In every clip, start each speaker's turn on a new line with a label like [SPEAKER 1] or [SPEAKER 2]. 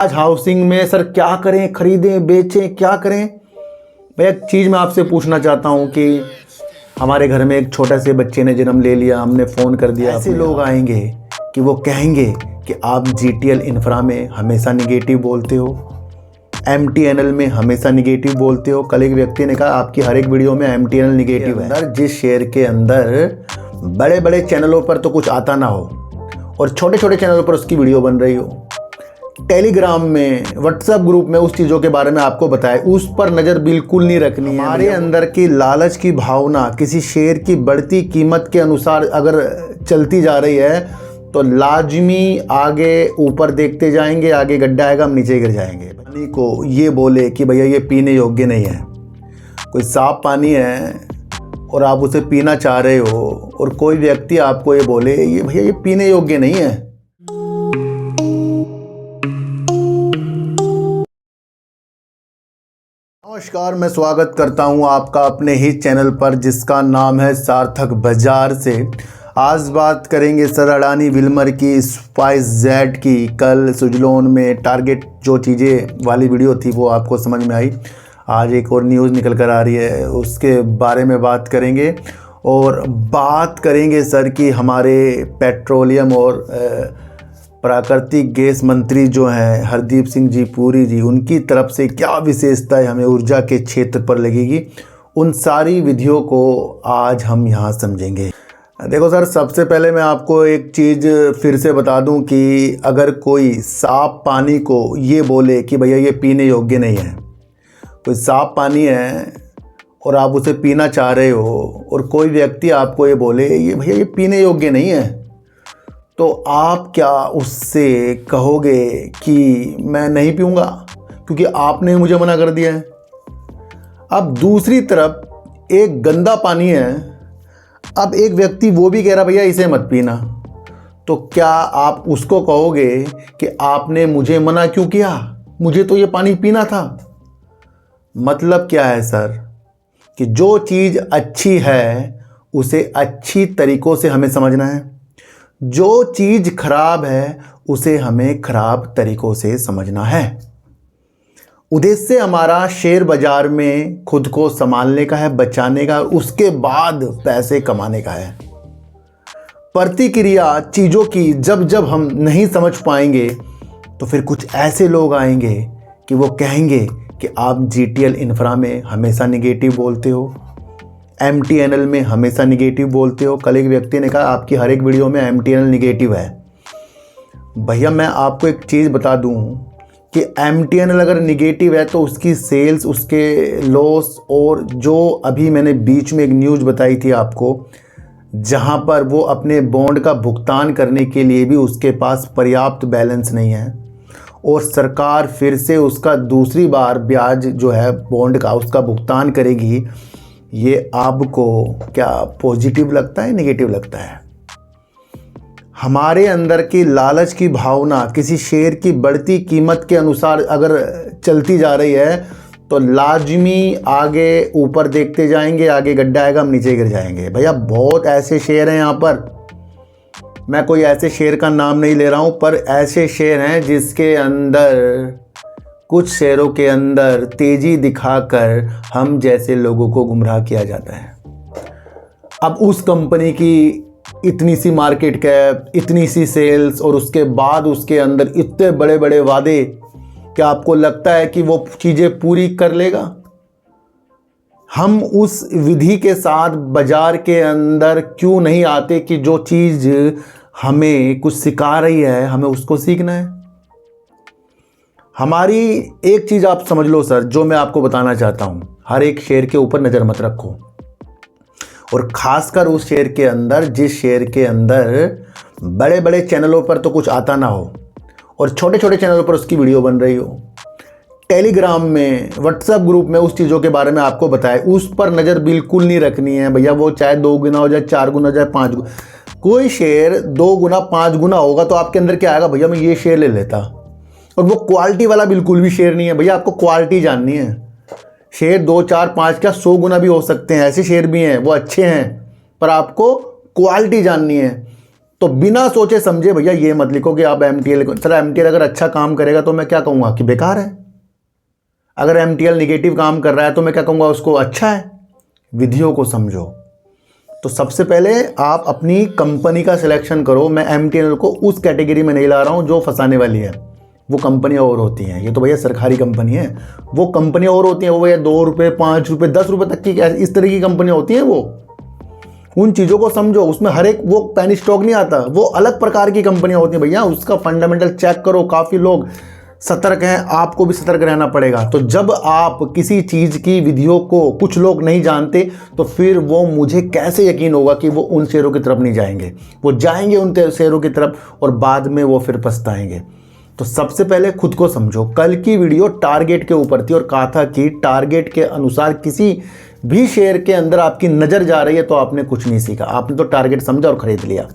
[SPEAKER 1] आज हाउसिंग में सर क्या करें, खरीदें बेचें, क्या करें। मैं एक चीज़ मैं आपसे पूछना चाहता हूँ कि हमारे घर में एक छोटे से बच्चे ने जन्म ले लिया, हमने फ़ोन कर दिया। ऐसे लोग आएंगे कि वो कहेंगे कि आप जीटीएल इंफ्रा में हमेशा निगेटिव बोलते हो, एमटीएनएल में हमेशा निगेटिव बोलते हो। कल एक व्यक्ति ने कहा आपकी हर एक वीडियो में एमटीएनएल निगेटिव है। जिस शेयर के अंदर बड़े बड़े चैनलों पर तो कुछ आता ना हो और छोटे छोटे चैनलों पर उसकी वीडियो बन रही हो, टेलीग्राम में, व्हाट्सएप ग्रुप में उस चीज़ों के बारे में आपको बताए, उस पर नज़र बिल्कुल नहीं रखनी है। हमारे अंदर की लालच की भावना किसी शेयर की बढ़ती कीमत के अनुसार अगर चलती जा रही है तो लाजमी आगे ऊपर देखते जाएंगे, आगे गड्ढा आएगा, हम नीचे गिर जाएंगे। पानी को ये बोले कि भैया ये पीने योग्य नहीं है, कोई साफ पानी है और आप उसे पीना चाह रहे हो और कोई व्यक्ति आपको ये बोले ये भैया ये पीने योग्य नहीं है। नमस्कार, मैं स्वागत करता हूं आपका अपने ही चैनल पर जिसका नाम है सार्थक बाजार से। आज बात करेंगे सर अडानी विल्मर की, स्पाइसजेट की। कल सुजलोन में टारगेट जो चीज़ें वाली वीडियो थी वो आपको समझ में आई। आज एक और न्यूज़ निकल कर आ रही है, उसके बारे में बात करेंगे। और बात करेंगे सर कि हमारे पेट्रोलियम और प्राकृतिक गैस मंत्री जो हैं हरदीप सिंह जी पुरी जी, उनकी तरफ से क्या विशेषताएं हमें ऊर्जा के क्षेत्र पर लगेगी, उन सारी विधियों को आज हम यहाँ समझेंगे। देखो सर, सबसे पहले मैं आपको एक चीज़ फिर से बता दूं कि अगर कोई साफ़ पानी को ये बोले कि भैया ये पीने योग्य नहीं है, कोई साफ़ पानी है और आप उसे पीना चाह रहे हो और कोई व्यक्ति आपको ये बोले ये भैया ये पीने योग्य नहीं है, तो आप क्या उससे कहोगे कि मैं नहीं पीऊँगा क्योंकि आपने मुझे मना कर दिया है। अब दूसरी तरफ एक गंदा पानी है, अब एक व्यक्ति वो भी कह रहा भैया इसे मत पीना, तो क्या आप उसको कहोगे कि आपने मुझे मना क्यों किया, मुझे तो ये पानी पीना था। मतलब क्या है सर कि जो चीज़ अच्छी है उसे अच्छी तरीक़ों से हमें समझना है, जो चीज़ खराब है उसे हमें खराब तरीक़ों से समझना है। उद्देश्य हमारा शेयर बाज़ार में खुद को संभालने का है, बचाने का, उसके बाद पैसे कमाने का है। प्रतिक्रिया चीज़ों की जब जब हम नहीं समझ पाएंगे तो फिर कुछ ऐसे लोग आएंगे कि वो कहेंगे कि आप जीटीएल इंफ्रा में हमेशा निगेटिव बोलते हो, एमटीएनएल में हमेशा निगेटिव बोलते हो। कल एक व्यक्ति ने कहा आपकी हर एक वीडियो में एमटीएनएल निगेटिव है। भैया मैं आपको एक चीज़ बता दूं कि एमटीएनएल अगर निगेटिव है तो उसकी सेल्स, उसके लॉस, और जो अभी मैंने बीच में एक न्यूज़ बताई थी आपको जहां पर वो अपने बॉन्ड का भुगतान करने के लिए भी उसके पास पर्याप्त बैलेंस नहीं है और सरकार फिर से उसका दूसरी बार ब्याज जो है बॉन्ड का उसका भुगतान करेगी, ये आपको क्या पॉजिटिव लगता है, नेगेटिव लगता है? हमारे अंदर की लालच की भावना किसी शेयर की बढ़ती कीमत के अनुसार अगर चलती जा रही है तो लाजमी आगे ऊपर देखते जाएंगे, आगे गड्ढा आएगा, हम नीचे गिर जाएंगे। भैया बहुत ऐसे शेयर हैं यहाँ पर, मैं कोई ऐसे शेयर का नाम नहीं ले रहा हूँ, पर ऐसे शेयर हैं जिसके अंदर कुछ शेयरों के अंदर तेज़ी दिखाकर हम जैसे लोगों को गुमराह किया जाता है। अब उस कंपनी की इतनी सी मार्केट कैप, इतनी सी सेल्स और उसके बाद उसके अंदर इतने बड़े बड़े वादे, क्या आपको लगता है कि वो चीज़ें पूरी कर लेगा? हम उस विधि के साथ बाज़ार के अंदर क्यों नहीं आते कि जो चीज़ हमें कुछ सिखा रही है हमें उसको सीखना है। हमारी एक चीज़ आप समझ लो सर, जो मैं आपको बताना चाहता हूँ, हर एक शेयर के ऊपर नज़र मत रखो और ख़ासकर उस शेयर के अंदर जिस शेयर के अंदर बड़े बड़े चैनलों पर तो कुछ आता ना हो और छोटे छोटे चैनलों पर उसकी वीडियो बन रही हो। टेलीग्राम में, व्हाट्सएप ग्रुप में उस चीज़ों के बारे में आपको बताए, उस पर नज़र बिल्कुल नहीं रखनी है। भैया वो चाहे 2 गुना हो जाए, 4 गुना हो जाए, 5 गुना, कोई शेयर 2 गुना 5 गुना होगा तो आपके अंदर क्या आएगा, भैया मैं ये शेयर ले लेता। और वो क्वालिटी वाला बिल्कुल भी शेयर नहीं है। भैया आपको क्वालिटी जाननी है, शेयर 2, 4, 5 क्या 100 गुना भी हो सकते हैं, ऐसे शेयर भी हैं वो अच्छे हैं, पर आपको क्वालिटी जाननी है। तो बिना सोचे समझे भैया ये मत लिखो कि आप एमटीएल सर एमटीएल अगर अच्छा काम करेगा तो मैं क्या कहूँगा कि बेकार है, अगर एमटीएल निगेटिव काम कर रहा है तो मैं क्या कहूँगा उसको अच्छा है। विधियों को समझो। तो सबसे पहले आप अपनी कंपनी का सिलेक्शन करो। मैं एमटीएल को उस कैटेगरी में नहीं ला रहा हूँ जो फंसाने वाली है, वो कंपनियाँ और होती हैं। ये तो भैया सरकारी कंपनी है, वो कंपनियाँ और होती हैं। वो भैया 2 रुपये 5 रुपये 10 रुपये तक की इस तरह की कंपनियाँ होती हैं। वो उन चीज़ों को समझो, उसमें हर एक वो पेनी स्टॉक नहीं आता, वो अलग प्रकार की कंपनियाँ होती हैं भैया। उसका फंडामेंटल चेक करो। काफ़ी लोग सतर्क हैं, आपको भी सतर्क रहना पड़ेगा। तो जब आप किसी चीज़ की विधियों को कुछ लोग नहीं जानते तो फिर वो मुझे कैसे यकीन होगा कि वो उन शेयरों की तरफ नहीं जाएंगे। वो जाएंगे उन शेयरों की तरफ और बाद में वो फिर पछताएंगे। तो सबसे पहले खुद को समझो। कल की वीडियो टारगेट के ऊपर थी और कहा था कि टारगेट के अनुसार किसी भी शेयर के अंदर आपकी नज़र जा रही है तो आपने कुछ नहीं सीखा, आपने तो टारगेट समझा और ख़रीद लिया।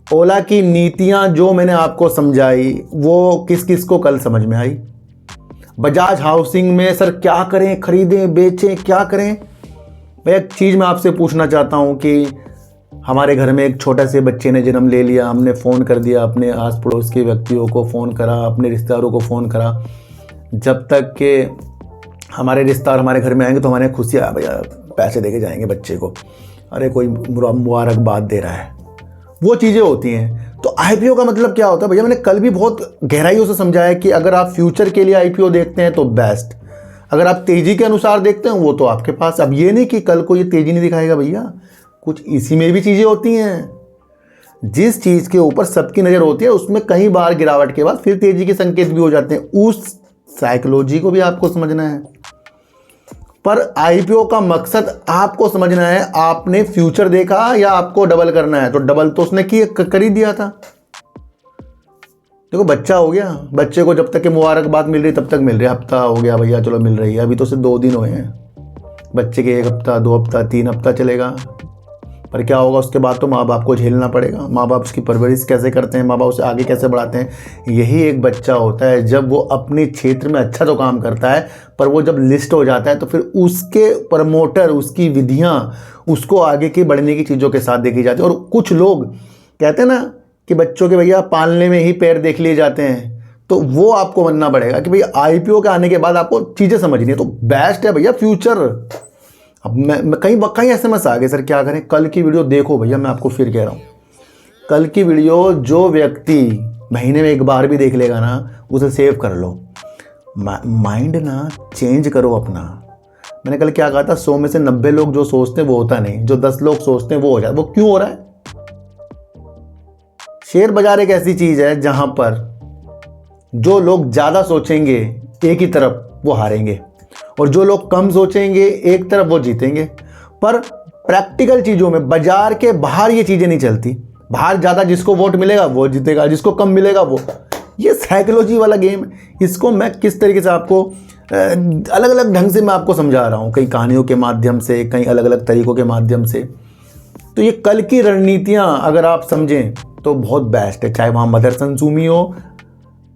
[SPEAKER 1] ओला की नीतियां जो मैंने आपको समझाई वो किस किस को कल समझ में आई। बजाज हाउसिंग में सर क्या करें, खरीदें बेचें क्या करें। मैं एक चीज़ मैं आपसे पूछना चाहता हूं कि हमारे घर में एक छोटे से बच्चे ने जन्म ले लिया, हमने फ़ोन कर दिया, अपने आस पड़ोस के व्यक्तियों को फ़ोन करा, अपने रिश्तेदारों को फ़ोन करा। जब तक कि हमारे रिश्तेदार हमारे घर में आएंगे तो हमारे खुशियाँ भैया पैसे दे के जाएंगे बच्चे को, अरे कोई मुबारकबाद दे रहा है, वो चीज़ें होती हैं। तो आईपीओ का मतलब क्या होता है भैया, मैंने कल भी बहुत गहराइयों से समझाया कि अगर आप फ्यूचर के लिए आईपीओ देखते हैं तो बेस्ट, अगर आप तेज़ी के अनुसार देखते हैं वो तो आपके पास। अब ये नहीं कि कल को ये तेज़ी नहीं दिखाएगा भैया, कुछ इसी में भी चीज़ें होती हैं। जिस चीज़ के ऊपर सबकी नज़र होती है उसमें कई बार गिरावट के बाद फिर तेज़ी के संकेत भी हो जाते हैं। उस साइकोलॉजी को भी आपको समझना है। पर आईपीओ का मकसद आपको समझना है, आपने फ्यूचर देखा या आपको डबल करना है। तो डबल तो उसने कर ही दिया था। देखो बच्चा हो गया, बच्चे को जब तक के मुबारकबाद मिल रही तब तक मिल रही, हफ्ता हो गया भैया चलो मिल रही है, अभी तो सिर्फ 2 दिन हुए हैं। बच्चे के 1 हफ्ता 2 हफ्ता 3 हफ्ता चलेगा, पर क्या होगा उसके बाद तो माँ बाप को झेलना पड़ेगा। माँ बाप उसकी परवरिश कैसे करते हैं, माँ बाप उसे आगे कैसे बढ़ाते हैं, यही एक बच्चा होता है। जब वो अपने क्षेत्र में अच्छा तो काम करता है पर वो जब लिस्ट हो जाता है तो फिर उसके प्रमोटर, उसकी विधियाँ उसको आगे की बढ़ने की चीज़ों के साथ देखी जाती है। और कुछ लोग कहते हैं ना कि बच्चों के भैया पालने में ही पैर देख लिए जाते हैं, तो वो आपको बनना पड़ेगा कि भैया आईपीओ के आने के बाद आपको चीज़ें समझनी है। तो बेस्ट है भैया फ्यूचर। अब मैं कहीं एसएमएस आ गए सर क्या करें। कल की वीडियो देखो भैया, मैं आपको फिर कह रहा हूँ, कल की वीडियो जो व्यक्ति महीने में 1 बार भी देख लेगा ना उसे सेव कर लो। माइंड ना चेंज करो अपना। मैंने कल क्या कहा था, 100 में से 90 लोग जो सोचते हैं वो होता नहीं, जो 10 लोग सोचते हैं वो हो जाता है। वो क्यों हो रहा है? शेयर बाजार एक ऐसी चीज़ है जहाँ पर जो लोग ज़्यादा सोचेंगे एक ही तरफ वो हारेंगे और जो लोग कम सोचेंगे एक तरफ वो जीतेंगे। पर प्रैक्टिकल चीज़ों में बाजार के बाहर ये चीज़ें नहीं चलती। बाहर ज़्यादा जिसको वोट मिलेगा वो जीतेगा, जिसको कम मिलेगा वो। ये साइकोलॉजी वाला गेम है। इसको मैं किस तरीके से आपको अलग अलग ढंग से मैं आपको समझा रहा हूँ, कई कहानियों के माध्यम से, कई अलग अलग तरीक़ों के माध्यम से। तो ये कल की रणनीतियाँ अगर आप समझें तो बहुत बेस्ट है। चाहे वहाँ मदरसन सूमी हो,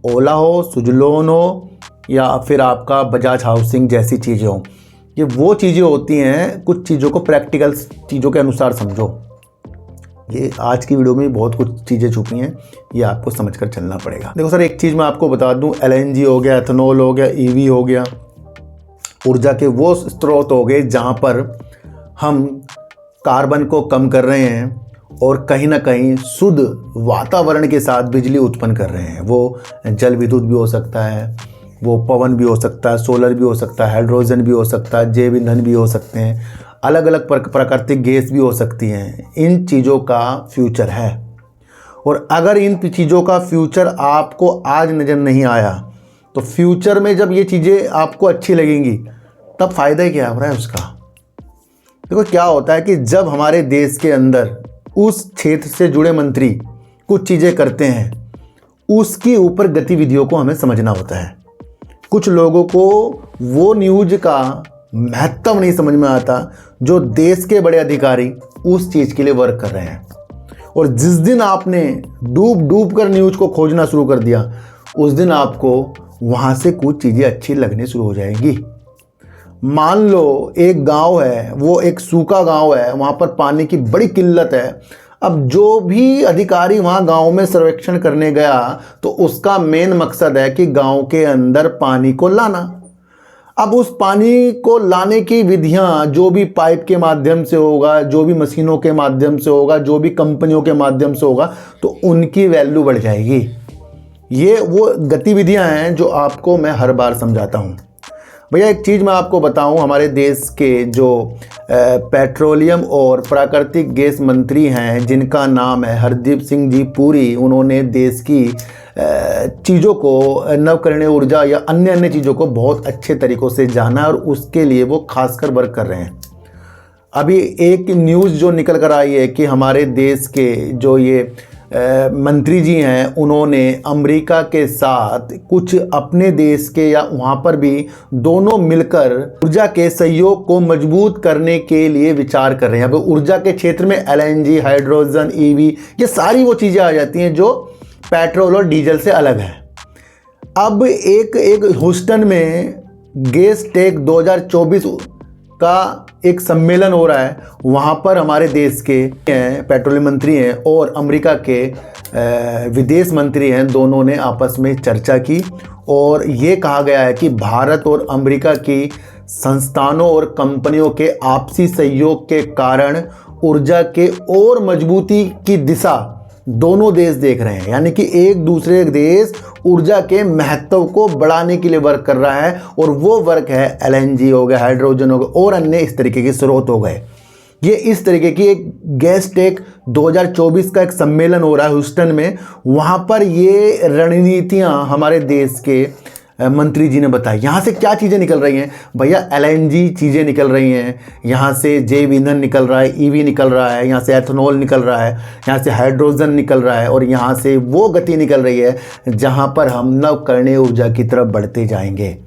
[SPEAKER 1] ओला हो, सुजलोन हो या फिर आपका बजाज हाउसिंग जैसी चीज़ें हों, ये वो चीज़ें होती हैं। कुछ चीज़ों को प्रैक्टिकल चीज़ों के अनुसार समझो। ये आज की वीडियो में बहुत कुछ चीज़ें छुपी हैं, ये आपको समझकर चलना पड़ेगा। देखो सर एक चीज़ मैं आपको बता दूं, एलएनजी हो गया, एथेनॉल हो गया, ईवी हो गया, ऊर्जा के वो स्रोत हो गए जहाँ पर हम कार्बन को कम कर रहे हैं और कहीं ना कहीं शुद्ध वातावरण के साथ बिजली उत्पन्न कर रहे हैं। वो जल विद्युत भी हो सकता है, वो पवन भी हो सकता है, सोलर भी हो सकता है, हाइड्रोजन भी हो सकता है, जैव ईंधन भी हो सकते हैं, अलग अलग प्राकृतिक गैस भी हो सकती हैं। इन चीज़ों का फ्यूचर है। और अगर इन चीज़ों का फ्यूचर आपको आज नज़र नहीं आया तो फ्यूचर में जब ये चीज़ें आपको अच्छी लगेंगी तब फ़ायदा ही क्या हो रहा है उसका। देखो क्या होता है कि जब हमारे देश के अंदर उस क्षेत्र से जुड़े मंत्री कुछ चीज़ें करते हैं, उसकी ऊपर गतिविधियों को हमें समझना होता है। कुछ लोगों को वो न्यूज़ का महत्व नहीं समझ में आता जो देश के बड़े अधिकारी उस चीज़ के लिए वर्क कर रहे हैं। और जिस दिन आपने डूब कर न्यूज़ को खोजना शुरू कर दिया उस दिन आपको वहाँ से कुछ चीज़ें अच्छी लगने शुरू हो जाएंगी। मान लो एक गांव है, वो एक सूखा गांव है, वहाँ पर पानी की बड़ी किल्लत है। अब जो भी अधिकारी वहाँ गांव में सर्वेक्षण करने गया तो उसका मेन मकसद है कि गांव के अंदर पानी को लाना। अब उस पानी को लाने की विधियां जो भी पाइप के माध्यम से होगा, जो भी मशीनों के माध्यम से होगा, जो भी कंपनियों के माध्यम से होगा, तो उनकी वैल्यू बढ़ जाएगी। ये वो गतिविधियां हैं जो आपको मैं हर बार समझाता हूँ। भैया एक चीज़ मैं आपको बताऊं, हमारे देश के जो पेट्रोलियम और प्राकृतिक गैस मंत्री हैं जिनका नाम है हरदीप सिंह जी पुरी, उन्होंने देश की चीज़ों को, नवकरणीय ऊर्जा या अन्य अन्य चीज़ों को बहुत अच्छे तरीक़ों से जाना और उसके लिए वो खासकर वर्क कर रहे हैं। अभी एक न्यूज़ जो निकल कर आई है कि हमारे देश के जो ये मंत्री जी हैं उन्होंने अमेरिका के साथ कुछ अपने देश के या वहाँ पर भी दोनों मिलकर ऊर्जा के सहयोग को मजबूत करने के लिए विचार कर रहे हैं। अब ऊर्जा के क्षेत्र में LNG, हाइड्रोजन, EV, ये सारी वो चीज़ें आ जाती हैं जो पेट्रोल और डीजल से अलग है। अब एक ह्यूस्टन में गैस टेक 2024 का एक सम्मेलन हो रहा है। वहाँ पर हमारे देश के पेट्रोलियम मंत्री हैं और अमेरिका के विदेश मंत्री हैं, दोनों ने आपस में चर्चा की और ये कहा गया है कि भारत और अमेरिका की संस्थानों और कंपनियों के आपसी सहयोग के कारण ऊर्जा के और मजबूती की दिशा दोनों देश देख रहे हैं। यानी कि एक दूसरे देश ऊर्जा के महत्व को बढ़ाने के लिए वर्क कर रहा है और वो वर्क है LNG हो गया, हाइड्रोजन हो गया और अन्य इस तरीके के स्रोत हो गए। ये इस तरीके की एक गैस टेक 2024 का एक सम्मेलन हो रहा है ह्यूस्टन में। वहाँ पर ये रणनीतियाँ हमारे देश के मंत्री जी ने बताई। यहाँ से क्या चीज़ें निकल रही हैं भैया? LNG चीज़ें निकल रही हैं, यहाँ से जैव ईंधन निकल रहा है, EV निकल रहा है, यहाँ से एथेनॉल निकल रहा है, यहाँ से हाइड्रोजन निकल रहा है और यहाँ से वो गति निकल रही है जहाँ पर हम नवकरणीय ऊर्जा की तरफ बढ़ते जाएंगे।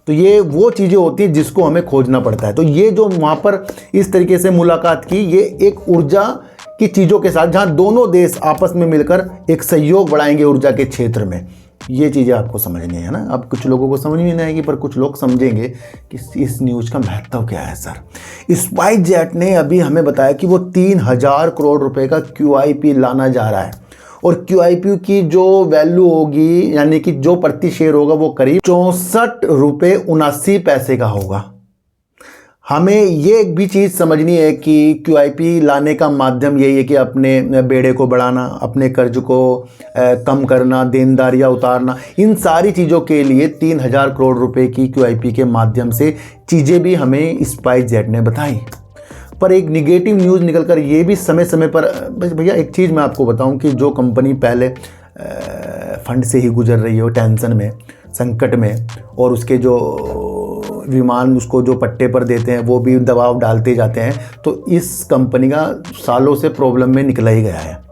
[SPEAKER 1] तो ये वो चीज़ें होती हैं जिसको हमें खोजना पड़ता है। तो ये जो वहाँ पर इस तरीके से मुलाकात की, ये एक ऊर्जा की चीज़ों के साथ जहाँ दोनों देश आपस में मिलकर एक सहयोग बढ़ाएंगे ऊर्जा के क्षेत्र में। ये चीज़ें आपको समझनी है ना। अब कुछ लोगों को समझ में नहीं आएगी पर कुछ लोग समझेंगे कि इस न्यूज़ का महत्व क्या है। सर, स्पाइसजेट ने अभी हमें बताया कि वो 3000 करोड़ रुपए का QIP लाना जा रहा है और QIP की जो वैल्यू होगी, यानी कि जो प्रति शेयर होगा, वो करीब 64.79 का होगा। हमें ये एक भी चीज़ समझनी है कि QIP लाने का माध्यम यही है कि अपने बेड़े को बढ़ाना, अपने कर्ज को कम करना, देनदारियाँ उतारना, इन सारी चीज़ों के लिए 3000 करोड़ रुपए की QIP के माध्यम से चीज़ें भी हमें स्पाइसजेट ने बताई। पर एक निगेटिव न्यूज़ निकल कर ये भी समय समय पर, भैया एक चीज़ मैं आपको बताऊं कि जो कंपनी पहले फंड से ही गुजर रही हो, टेंशन में, संकट में, और उसके जो विमान उसको जो पट्टे पर देते हैं वो भी दबाव डालते जाते हैं, तो इस कंपनी का सालों से प्रॉब्लम में निकला ही गया है।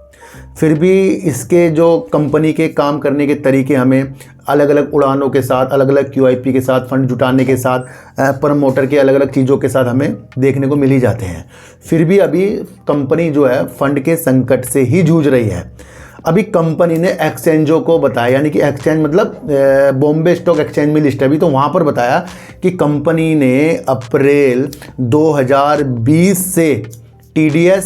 [SPEAKER 1] फिर भी इसके जो कंपनी के काम करने के तरीके हमें अलग अलग उड़ानों के साथ, अलग अलग QIP के साथ, फंड जुटाने के साथ, प्रमोटर के अलग अलग चीज़ों के साथ हमें देखने को मिल ही जाते हैं। फिर भी अभी कंपनी जो है फंड के संकट से ही जूझ रही है। अभी कंपनी ने एक्सचेंजों को बताया, यानी कि एक्सचेंज मतलब बॉम्बे स्टॉक एक्सचेंज में लिस्ट है अभी, तो वहाँ पर बताया कि कंपनी ने अप्रैल 2020 से TDS,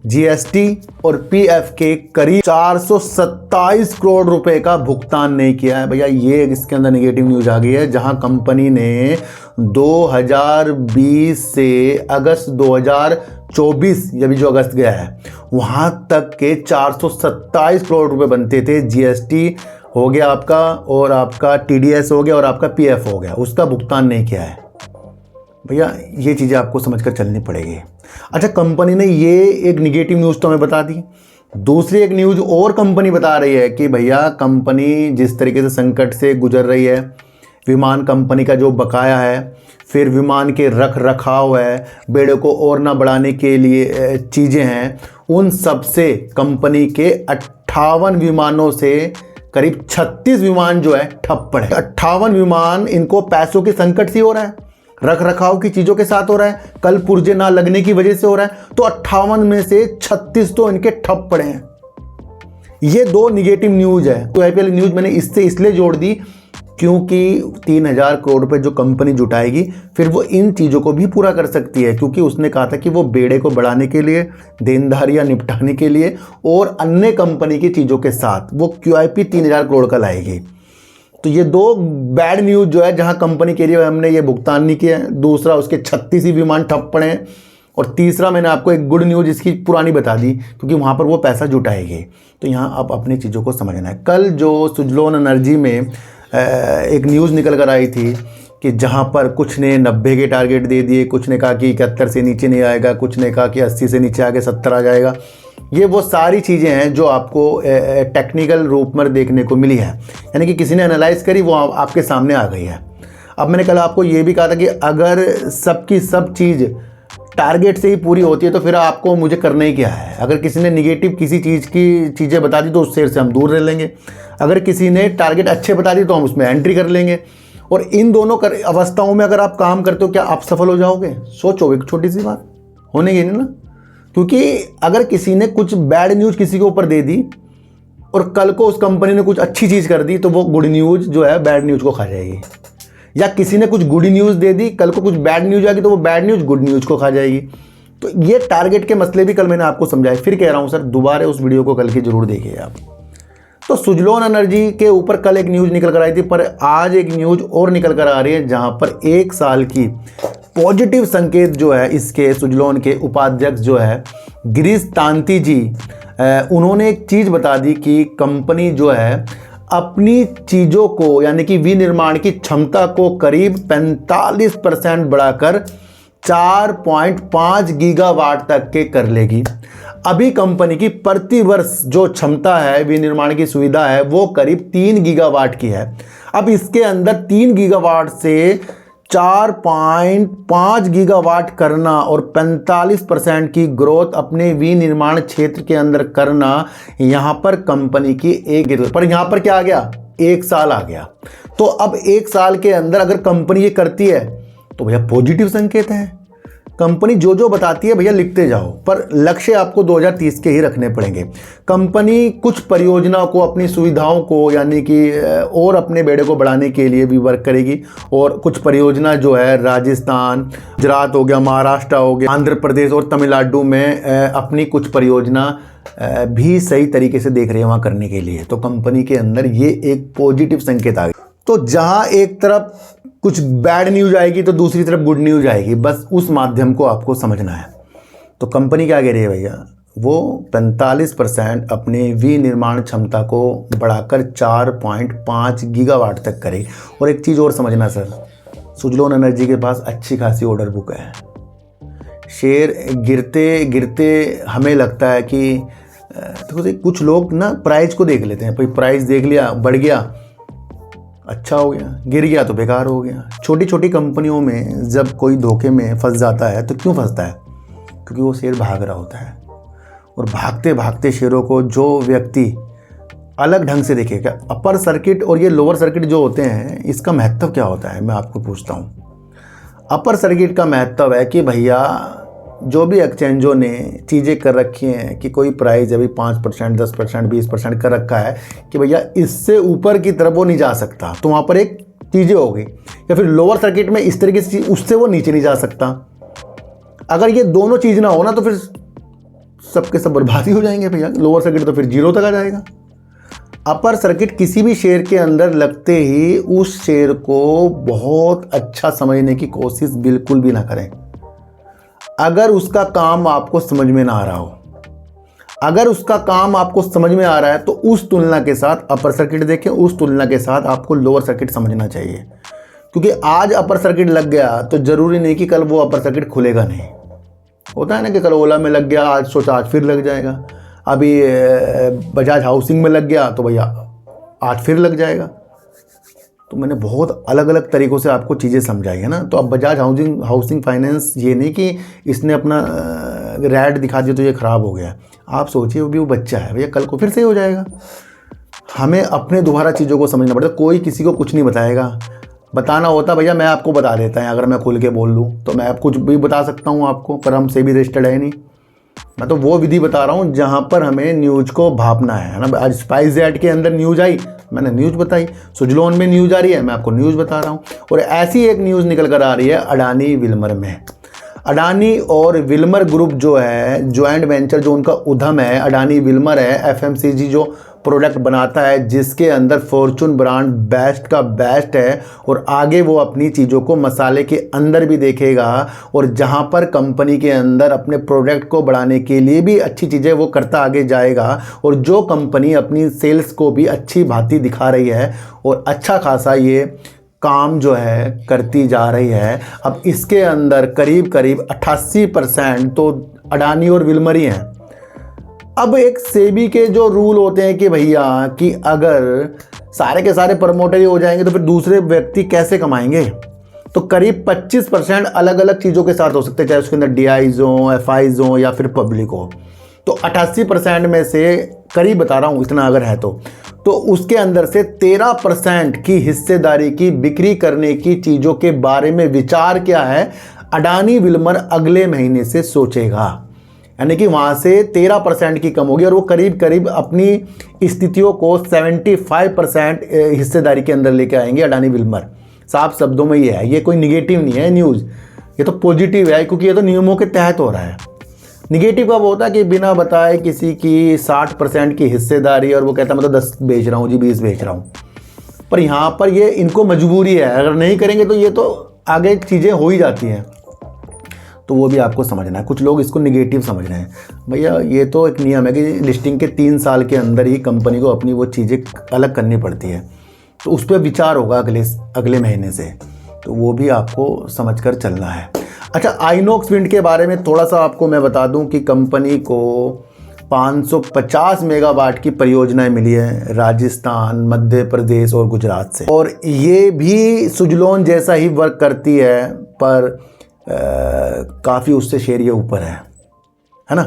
[SPEAKER 1] GST और PF के करीब 427 करोड़ रुपए का भुगतान नहीं किया है। भैया ये इसके अंदर नेगेटिव न्यूज़ आ गई है, जहां कंपनी ने 2020 से अगस्त 2024, अभी जो अगस्त गया है, वहां तक के 427 करोड़ रुपए बनते थे। GST हो गया आपका, और आपका TDS हो गया, और आपका PF हो गया, उसका भुगतान नहीं किया है। भैया ये चीज़ें आपको समझकर चलनी पड़ेगी। अच्छा, कंपनी ने ये एक निगेटिव न्यूज़ तो हमें बता दी। दूसरी एक न्यूज़ और कंपनी बता रही है कि भैया कंपनी जिस तरीके से संकट से गुजर रही है, विमान कंपनी का जो बकाया है, फिर विमान के रख रखाव है, बेड़े को और ना बढ़ाने के लिए चीज़ें हैं, उन सब से कंपनी के 58 विमानों से करीब 36 विमान जो है ठप पड़े। 58 विमान इनको पैसों के संकट से हो रहा है, रख रखाव की चीज़ों के साथ हो रहा है, कल पुर्जे ना लगने की वजह से हो रहा है, तो 58 में से 36 तो इनके ठप पड़े हैं। ये दो निगेटिव न्यूज़ है। तो IPL न्यूज़ मैंने इससे इसलिए जोड़ दी क्योंकि 3,000 करोड़ रुपये जो कंपनी जुटाएगी फिर वो इन चीज़ों को भी पूरा कर सकती है, क्योंकि उसने कहा था कि वो बेड़े को बढ़ाने के लिए, देनदारियां निपटाने के लिए और अन्य कंपनी की चीज़ों के साथ वो QIP 3,000 करोड़ का लाएगी। तो ये दो बैड न्यूज़ जो है, जहां कंपनी के लिए हमने ये भुगतान नहीं किया है, दूसरा उसके 36 ही विमान ठप पड़े हैं, और तीसरा मैंने आपको एक गुड न्यूज़ इसकी पुरानी बता दी, क्योंकि वहाँ पर वो पैसा जुटाएगी। तो यहाँ आप अपनी चीज़ों को समझना है। कल जो सुजलोन एनर्जी में एक न्यूज़ निकल कर आई थी कि जहाँ पर कुछ ने 90 के टारगेट दे दिए, कुछ ने कहा कि 71 से नीचे नहीं आएगा, कुछ ने कहा कि 80 से नीचे आके 70 आ जाएगा। ये वो सारी चीज़ें हैं जो आपको टेक्निकल रूप में देखने को मिली है, यानी कि किसी ने एनालाइज करी, वो आपके सामने आ गई है। अब मैंने कल आपको ये भी कहा था कि अगर सबकी सब चीज़ टारगेट से ही पूरी होती है तो फिर आपको मुझे करना ही क्या है। अगर किसी ने निगेटिव किसी चीज़ की चीज़ें बता दी तो उस शेयर से हम दूर रह लेंगे, अगर किसी ने टारगेट अच्छे बता दी तो हम उसमें एंट्री कर लेंगे। और इन दोनों अवस्थाओं में अगर आप काम करते हो, क्या आप सफल हो जाओगे? सोचो, एक छोटी सी बात होने की नहीं ना। क्योंकि अगर किसी ने कुछ बैड न्यूज़ किसी के ऊपर दे दी और कल को उस कंपनी ने कुछ अच्छी चीज़ कर दी, तो वो गुड न्यूज़ जो है बैड न्यूज़ को खा जाएगी। या किसी ने कुछ गुड न्यूज़ दे दी, कल को कुछ बैड न्यूज़ आएगी तो वो बैड न्यूज़ गुड न्यूज़ को खा जाएगी। तो ये टारगेट के मसले भी कल मैंने आपको समझाए। फिर कह रहा हूँ सर, दोबारा उस वीडियो को कल की जरूर देखिए आप। तो सुजलोन एनर्जी के ऊपर कल एक न्यूज़ निकल कर आई थी, पर आज एक न्यूज़ और निकल कर आ रही है, जहाँ पर 1 साल की पॉजिटिव संकेत जो है इसके सुजलोन के उपाध्यक्ष जो है गिरीश तांती जी, उन्होंने एक चीज़ बता दी कि कंपनी जो है अपनी चीज़ों को, यानी कि विनिर्माण की क्षमता को करीब 45% बढ़ाकर 4.5 गीगावाट तक के कर लेगी। अभी कंपनी की प्रति वर्ष जो क्षमता है, विनिर्माण की सुविधा है, वो करीब 3 गीगावाट की है। अब इसके अंदर 3 गीगावाट से 4.5 गीगावाट करना और 45% की ग्रोथ अपने विनिर्माण क्षेत्र के अंदर करना, यहाँ पर कंपनी की एक, पर यहाँ पर क्या आ गया? 1 साल आ गया। तो अब 1 साल के अंदर अगर कंपनी ये करती है तो भैया पॉजिटिव संकेत है। कंपनी जो जो बताती है भैया लिखते जाओ, पर लक्ष्य आपको 2030 के ही रखने पड़ेंगे। कंपनी कुछ परियोजनाओं को, अपनी सुविधाओं को, यानी कि और अपने बेड़े को बढ़ाने के लिए भी वर्क करेगी। और कुछ परियोजना जो है राजस्थान, गुजरात हो गया, महाराष्ट्र हो गया, आंध्र प्रदेश और तमिलनाडु में अपनी कुछ परियोजना भी सही तरीके से देख रहे हैं वहाँ करने के लिए। तो कंपनी के अंदर ये एक पॉजिटिव संकेत आ गया। तो जहाँ एक तरफ कुछ बैड न्यूज़ आएगी तो दूसरी तरफ गुड न्यूज़ आएगी, बस उस माध्यम को आपको समझना है। तो कंपनी क्या कह रही है भैया? वो 45% अपने विनिर्माण क्षमता को बढ़ाकर 4.5 गीगावाट तक करेगी। और एक चीज़ और समझना सर, सुजलोन एनर्जी के पास अच्छी खासी ऑर्डर बुक है। शेयर गिरते गिरते हमें लगता है कि तो कुछ लोग ना प्राइस को देख लेते हैं, भाई प्राइस देख लिया, बढ़ गया, अच्छा हो गया, गिर गया तो बेकार हो गया। छोटी छोटी कंपनियों में जब कोई धोखे में फंस जाता है तो क्यों फंसता है? क्योंकि वो शेयर भाग रहा होता है। और भागते भागते शेयरों को जो व्यक्ति अलग ढंग से देखेगा, अपर सर्किट और ये लोअर सर्किट जो होते हैं, इसका महत्व क्या होता है मैं आपको पूछता हूँ। अपर सर्किट का महत्व है कि भैया जो भी एक्सचेंजों ने चीज़ें कर रखी हैं कि कोई प्राइस अभी 5%, 10%, 20% कर रखा है कि भैया इससे ऊपर की तरफ वो नहीं जा सकता, तो वहाँ पर एक चीज़ें हो गई। या फिर लोअर सर्किट में इस तरीके से उससे वो नीचे नहीं जा सकता। अगर ये दोनों चीज़ ना हो ना तो फिर सबके सब बर्बादी हो जाएंगे भैया। लोअर सर्किट तो फिर 0 तक आ जाएगा। अपर सर्किट किसी भी शेयर के अंदर लगते ही उस शेयर को बहुत अच्छा समझने की कोशिश बिल्कुल भी ना करें। अगर उसका काम आपको समझ में ना आ रहा हो, अगर उसका काम आपको समझ में आ रहा है तो उस तुलना के साथ अपर सर्किट देखें, उस तुलना के साथ आपको लोअर सर्किट समझना चाहिए। क्योंकि आज अपर सर्किट लग गया तो ज़रूरी नहीं कि कल वो अपर सर्किट खुलेगा नहीं। होता है ना कि कल ओला में लग गया, आज सोचा आज फिर लग जाएगा। अभी बजाज हाउसिंग में लग गया तो भैया आज फिर लग जाएगा। तो मैंने बहुत अलग अलग तरीक़ों से आपको चीज़ें समझाई है ना। तो अब बजाज हाउसिंग फाइनेंस ये नहीं कि इसने अपना रैड दिखा दिया तो ये ख़राब हो गया। आप सोचिए वो भी वो बच्चा है भैया, कल को फिर से हो जाएगा। हमें अपने दोबारा चीज़ों को समझना पड़ता है। कोई किसी को कुछ नहीं बताएगा। बताना होता भैया मैं आपको बता देता है, अगर मैं खुल के बोल लूँ तो मैं कुछ भी बता सकता हूँ आपको, पर हम से भी रजिस्टर्ड है नहीं। मैं तो वो विधि बता रहा हूँ जहाँ पर हमें न्यूज़ को भापना है ना। आज स्पाइसजेट के अंदर न्यूज़ आई, मैंने न्यूज़ बताई। सुजलोन में न्यूज़ आ रही है, मैं आपको न्यूज़ बता रहा हूँ। और ऐसी एक न्यूज़ निकल कर आ रही है अडानी विल्मर में। अडानी और विल्मर ग्रुप जो है जॉइंट वेंचर, जो उनका उद्यम है अडानी विल्मर है, एफएमसीजी जो प्रोडक्ट बनाता है जिसके अंदर फॉर्चून ब्रांड बेस्ट का बेस्ट है, और आगे वो अपनी चीज़ों को मसाले के अंदर भी देखेगा। और जहाँ पर कंपनी के अंदर अपने प्रोडक्ट को बढ़ाने के लिए भी अच्छी चीज़ें वो करता आगे जाएगा। और जो कंपनी अपनी सेल्स को भी अच्छी भांति दिखा रही है और अच्छा खासा ये काम जो है करती जा रही है। अब इसके अंदर करीब करीब 88% तो अडानी और विल्मर ही हैं। अब एक सेबी के जो रूल होते हैं कि भैया कि अगर सारे के सारे प्रमोटर ही हो जाएंगे तो फिर दूसरे व्यक्ति कैसे कमाएंगे, तो करीब 25% अलग अलग चीज़ों के साथ हो सकते हैं, चाहे उसके अंदर डीआईज हो, एफआईज हो या फिर पब्लिक हो। तो 88% में से करीब बता रहा हूँ इतना अगर है तो उसके अंदर से 13% की हिस्सेदारी की बिक्री करने की चीज़ों के बारे में विचार क्या है अडानी विल्मर अगले महीने से सोचेगा। यानी कि वहाँ से 13% की कम होगी और वो करीब करीब अपनी स्थितियों को 75% हिस्सेदारी के अंदर लेके आएंगे अडानी विल्मर। साफ शब्दों में ये है, ये कोई निगेटिव नहीं है न्यूज़, ये तो पॉजिटिव है, क्योंकि ये तो नियमों के तहत हो रहा है। निगेटिव कब होता है कि बिना बताए किसी की 60% की हिस्सेदारी और वो कहता है मैं तो 10 बेच रहा हूँ जी, 20 बेच रहा हूँ। पर यहाँ पर ये इनको मजबूरी है, अगर नहीं करेंगे तो ये तो आगे चीज़ें हो ही जाती हैं। तो वो भी आपको समझना है। कुछ लोग इसको निगेटिव समझ रहे हैं, भैया ये तो एक नियम है कि लिस्टिंग के 3 साल के अंदर ही कंपनी को अपनी वो चीज़ें अलग करनी पड़ती है, तो उस पर विचार होगा अगले महीने से, तो वो भी आपको समझ कर चलना है। अच्छा, आइनॉक्स विंड के बारे में थोड़ा सा आपको मैं बता दूं कि कंपनी को 550 मेगावाट की परियोजनाएं मिली है राजस्थान, मध्य प्रदेश और गुजरात से, और ये भी सुजलोन जैसा ही वर्क करती है, पर काफ़ी उससे शेयर ये ऊपर है ना।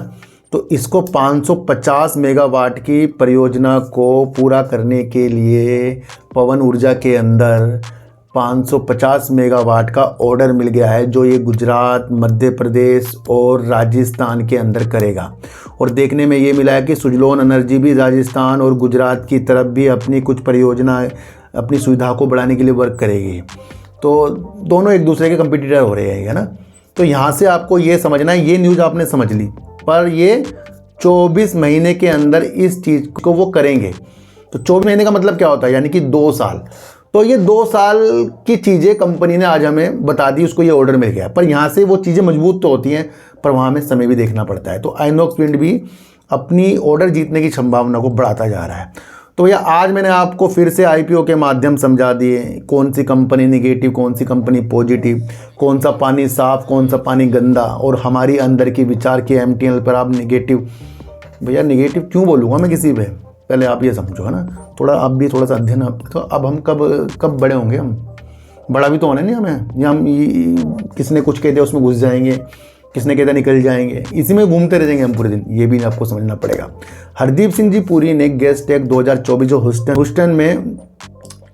[SPEAKER 1] तो इसको 550 मेगावाट की परियोजना को पूरा करने के लिए पवन ऊर्जा के अंदर 550 मेगावाट का ऑर्डर मिल गया है, जो ये गुजरात, मध्य प्रदेश और राजस्थान के अंदर करेगा। और देखने में ये मिला है कि सुजलोन एनर्जी भी राजस्थान और गुजरात की तरफ भी अपनी कुछ परियोजना, अपनी सुविधा को बढ़ाने के लिए वर्क करेगी। तो दोनों एक दूसरे के कंपटीटर हो रहे हैं, है ना। तो यहाँ से आपको ये समझना है, ये न्यूज़ आपने समझ ली, पर ये 24 महीने के अंदर इस चीज़ को वो करेंगे। तो 24 महीने का मतलब क्या होता है, यानी कि 2 साल। तो ये 2 साल की चीज़ें कंपनी ने आज हमें बता दी, उसको ये ऑर्डर मिल गया। पर यहाँ से वो चीज़ें मजबूत तो होती हैं, पर वहाँ हमें समय भी देखना पड़ता है। तो आइनॉक्स विंड भी अपनी ऑर्डर जीतने की संभावना को बढ़ाता जा रहा है। तो भैया आज मैंने आपको फिर से आईपीओ के माध्यम समझा दिए, कौन सी कंपनी निगेटिव, कौन सी कंपनी पॉजिटिव, कौन सा पानी साफ, कौन सा पानी गंदा, और हमारी अंदर की विचार की एमटीएल पर आप निगेटिव। भैया निगेटिव क्यों बोलूँगा मैं किसी पे, पहले आप ये समझो, है ना। थोड़ा आप भी थोड़ा सा अध्ययन। तो अब हम कब बड़े होंगे, हम बड़ा भी तो होना नहीं हमें, या हम किसने कुछ कह दिया उसमें घुस जाएंगे, किसने कहता निकल जाएंगे, इसी में घूमते रह जाएंगे हम पूरे दिन। ये भी आपको समझना पड़ेगा। हरदीप सिंह जी पुरी ने गेस्ट टेक 2024 जो ह्यूस्टन में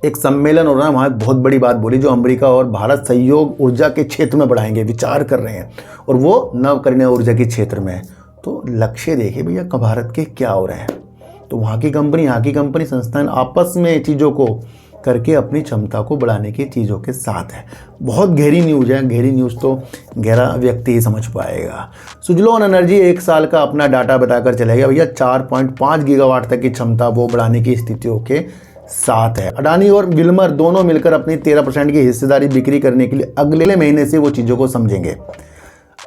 [SPEAKER 1] एक सम्मेलन हो रहा है, वहाँ बहुत बड़ी बात बोली, जो अमेरिका और भारत सहयोग ऊर्जा के क्षेत्र में बढ़ाएंगे, विचार कर रहे हैं, और वो नवकरणीय ऊर्जा के क्षेत्र में। तो लक्ष्य देखिए भैया भारत के क्या हो रहे हैं। तो वहाँ की कंपनी, यहाँ की कंपनी, संस्थान आपस में चीज़ों को करके अपनी क्षमता को बढ़ाने की चीज़ों के साथ है। बहुत गहरी न्यूज़ है, गहरी न्यूज़ तो गहरा व्यक्ति ही समझ पाएगा। सुजलोन एनर्जी 1 साल का अपना डाटा बताकर चलेगा भैया, 4.5 गीगावाट तक की क्षमता वो बढ़ाने की स्थितियों के साथ है। अडानी और विल्मर दोनों मिलकर अपनी 13% की हिस्सेदारी बिक्री करने के लिए अगले महीने से वो चीज़ों को समझेंगे।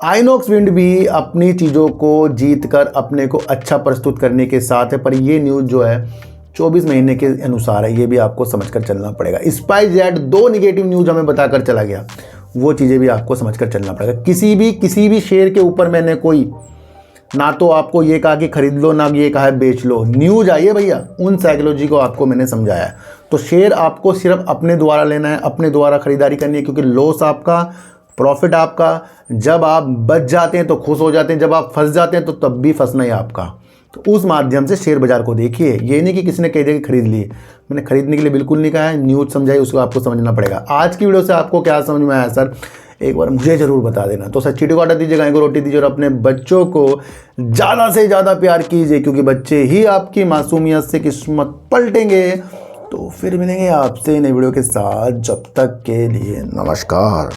[SPEAKER 1] आइनॉक्स विंड भी अपनी चीज़ों को जीत कर अपने को अच्छा प्रस्तुत करने के साथ है, पर ये न्यूज़ जो है 24 महीने के अनुसार है, ये भी आपको समझकर चलना पड़ेगा। स्पाइसजेट 2 निगेटिव न्यूज़ हमें बताकर चला गया, वो चीज़ें भी आपको समझकर चलना पड़ेगा। किसी भी शेयर के ऊपर मैंने कोई ना तो आपको ये कहा कि खरीद लो, ना ये कहा है बेच लो। न्यूज़ आई है भैया, उन साइकोलॉजी को आपको मैंने समझाया। तो शेयर आपको सिर्फ अपने द्वारा लेना है, अपने द्वारा खरीदारी करनी है, क्योंकि लॉस आपका, प्रॉफिट आपका। जब आप बच जाते हैं तो खुश हो जाते हैं, जब आप फंस जाते हैं तो तब भी फंसना ही आपका। तो उस माध्यम से शेयर बाजार को देखिए। ये नहीं कि किसी ने कह दिया कि खरीद लिए, मैंने खरीदने के लिए बिल्कुल नहीं कहा है, न्यूज़ समझाई, उसको आपको समझना पड़ेगा। आज की वीडियो से आपको क्या समझ में आया सर? एक बार मुझे ज़रूर बता देना। तो सच्ची को आटा दीजिए, गाय को रोटी दीजिए और अपने बच्चों को ज़्यादा से ज़्यादा प्यार कीजिए, क्योंकि बच्चे ही आपकी मासूमियत से किस्मत पलटेंगे। तो फिर मिलेंगे आपसे नई वीडियो के साथ, जब तक के लिए नमस्कार।